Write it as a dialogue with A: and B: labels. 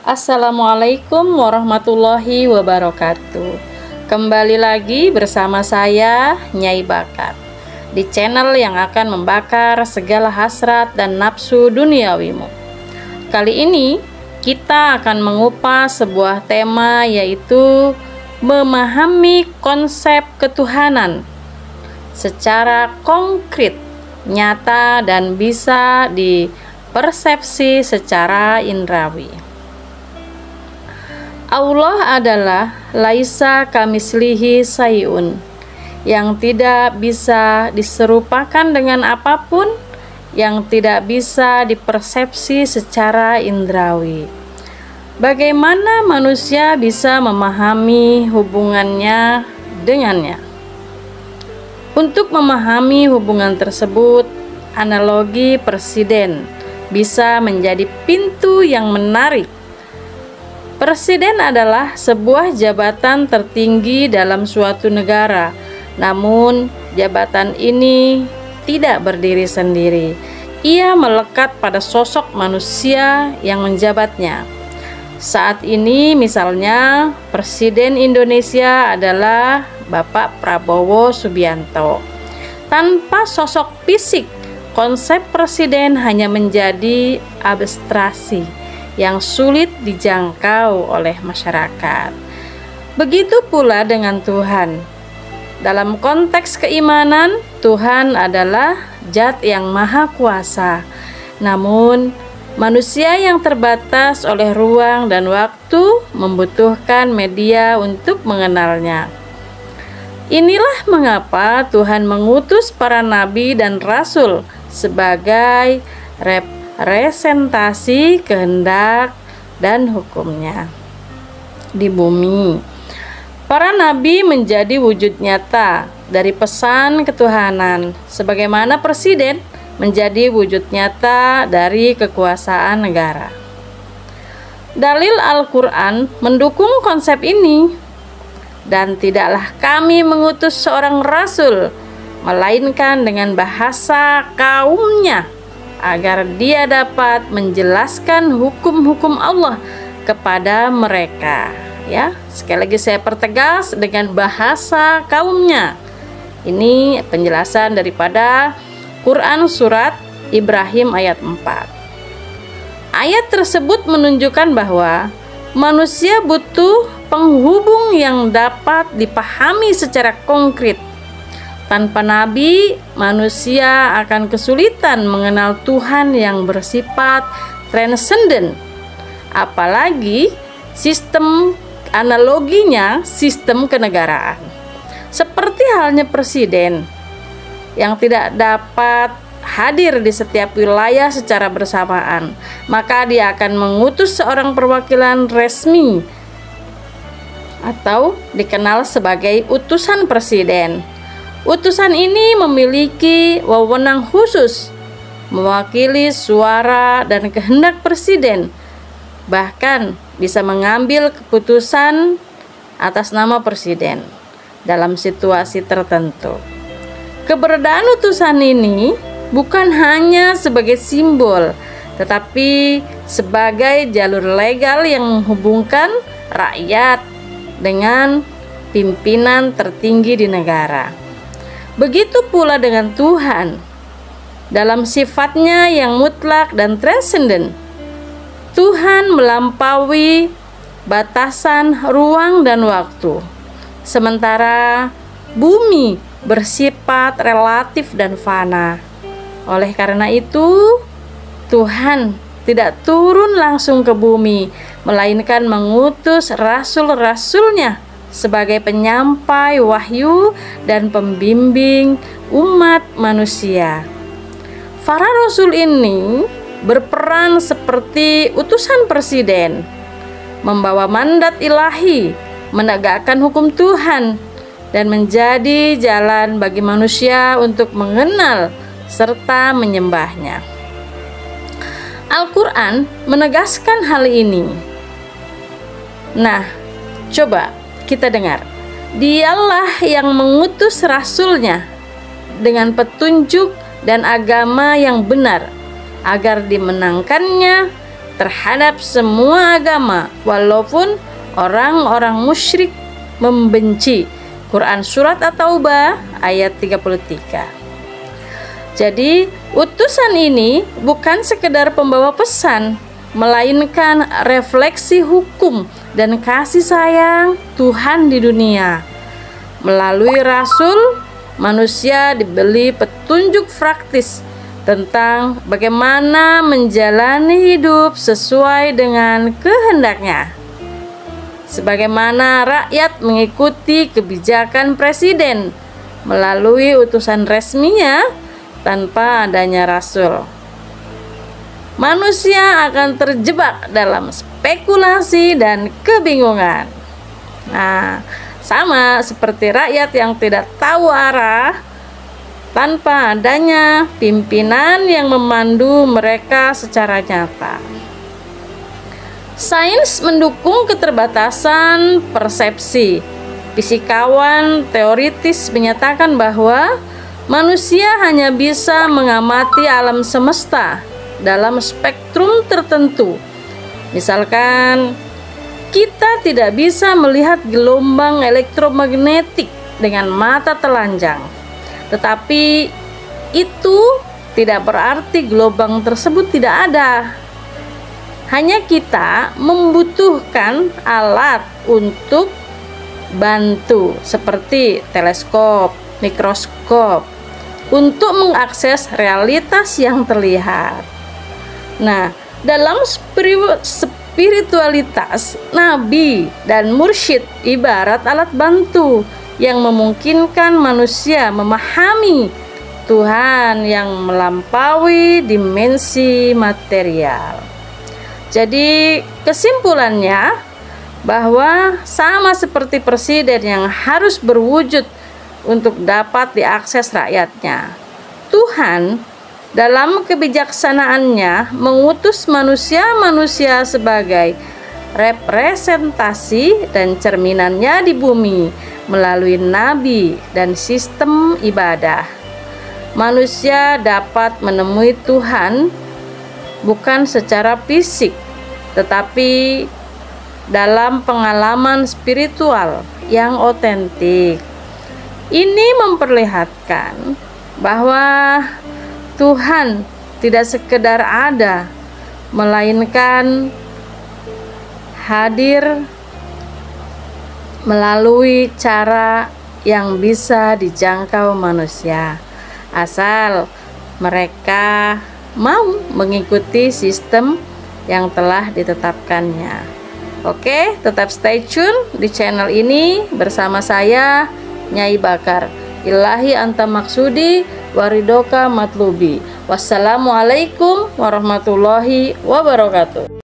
A: Assalamualaikum warahmatullahi wabarakatuh. Kembali lagi bersama saya, Nyai Bakat, di channel yang akan membakar segala hasrat dan nafsu duniawimu. Kali ini kita akan mengupas sebuah tema, yaitu memahami konsep ketuhanan secara konkret, nyata, dan bisa dipersepsi secara indrawi. Allah adalah laisa kamislihi sayun, yang tidak bisa diserupakan dengan apapun, yang tidak bisa dipersepsi secara indrawi. Bagaimana manusia bisa memahami hubungannya dengannya? Untuk memahami hubungan tersebut, analogi presiden bisa menjadi pintu yang menarik. Presiden adalah sebuah jabatan tertinggi dalam suatu negara, namun jabatan ini tidak berdiri sendiri. Ia melekat pada sosok manusia yang menjabatnya. Saat ini misalnya Presiden Indonesia adalah Bapak Prabowo Subianto. Tanpa sosok fisik, konsep presiden hanya menjadi abstraksi yang sulit dijangkau oleh masyarakat. Begitu pula dengan Tuhan. Dalam konteks keimanan, Tuhan adalah Zat yang Maha Kuasa. Namun, manusia yang terbatas oleh ruang dan waktu membutuhkan media untuk mengenalnya. Inilah mengapa Tuhan mengutus para nabi dan rasul sebagai representasi kehendak dan hukumnya di bumi. Para nabi menjadi wujud nyata dari pesan ketuhanan, sebagaimana presiden menjadi wujud nyata dari kekuasaan negara. Dalil Al-Quran mendukung konsep ini. Dan tidaklah kami mengutus seorang rasul, melainkan dengan bahasa kaumnya, agar dia dapat menjelaskan hukum-hukum Allah kepada mereka. Ya, sekali lagi saya pertegas, dengan bahasa kaumnya. Ini penjelasan daripada Quran surat Ibrahim ayat 4. Ayat tersebut menunjukkan bahwa manusia butuh penghubung yang dapat dipahami secara konkret. Tanpa nabi, manusia akan kesulitan mengenal Tuhan yang bersifat transenden. Apalagi sistem analoginya sistem kenegaraan. Seperti halnya presiden yang tidak dapat hadir di setiap wilayah secara bersamaan, maka dia akan mengutus seorang perwakilan resmi atau dikenal sebagai utusan presiden. Utusan ini memiliki wewenang khusus mewakili suara dan kehendak presiden, bahkan bisa mengambil keputusan atas nama presiden dalam situasi tertentu. Keberadaan utusan ini bukan hanya sebagai simbol, tetapi sebagai jalur legal yang menghubungkan rakyat dengan pimpinan tertinggi di negara. Begitu pula dengan Tuhan. Dalam sifatnya yang mutlak dan transenden, Tuhan melampaui batasan ruang dan waktu, sementara bumi bersifat relatif dan fana. Oleh karena itu, Tuhan tidak turun langsung ke bumi, melainkan mengutus rasul-rasulnya sebagai penyampai wahyu dan pembimbing umat manusia. Para rasul ini berperan seperti utusan presiden, membawa mandat ilahi, menegakkan hukum Tuhan, dan menjadi jalan bagi manusia untuk mengenal serta menyembahnya. Al-Quran menegaskan hal ini. Nah, coba kita dengar. Dialah yang mengutus rasulnya dengan petunjuk dan agama yang benar, agar dimenangkannya terhadap semua agama, walaupun orang-orang musyrik membenci. Quran Surat At-Taubah ayat 33. Jadi utusan ini bukan sekedar pembawa pesan, melainkan refleksi hukum dan kasih sayang Tuhan di dunia. Melalui Rasul, manusia diberi petunjuk praktis tentang bagaimana menjalani hidup sesuai dengan kehendaknya. Sebagaimana rakyat mengikuti kebijakan presiden melalui utusan resminya tanpa adanya rasul. Manusia akan terjebak dalam spekulasi dan kebingungan. Nah, sama seperti rakyat yang tidak tahu arah tanpa adanya pimpinan yang memandu mereka secara nyata. Sains mendukung keterbatasan persepsi. Fisikawan teoritis menyatakan bahwa manusia hanya bisa mengamati alam semesta dalam spektrum tertentu. Misalkan, kita tidak bisa melihat gelombang elektromagnetik dengan mata telanjang. Tetapi itu tidak berarti gelombang tersebut tidak ada. Hanya kita membutuhkan alat untuk bantu seperti teleskop, mikroskop untuk mengakses realitas yang terlihat. Nah, dalam spiritualitas, nabi dan mursyid ibarat alat bantu yang memungkinkan manusia memahami Tuhan yang melampaui dimensi material. Jadi kesimpulannya bahwa sama seperti presiden yang harus berwujud untuk dapat diakses rakyatnya, Tuhan dalam kebijaksanaannya mengutus manusia-manusia sebagai representasi dan cerminannya di bumi melalui nabi dan sistem ibadah. Manusia dapat menemui Tuhan bukan secara fisik, tetapi dalam pengalaman spiritual yang otentik. Ini memperlihatkan bahwa Tuhan tidak sekedar ada, melainkan hadir melalui cara yang bisa dijangkau manusia, asal mereka mau mengikuti sistem yang telah ditetapkannya. Oke, tetap stay tune di channel ini bersama saya, Nyai Bakar. Ilahi anta maksudi waridoka matlubi. Wassalamualaikum warahmatullahi wabarakatuh.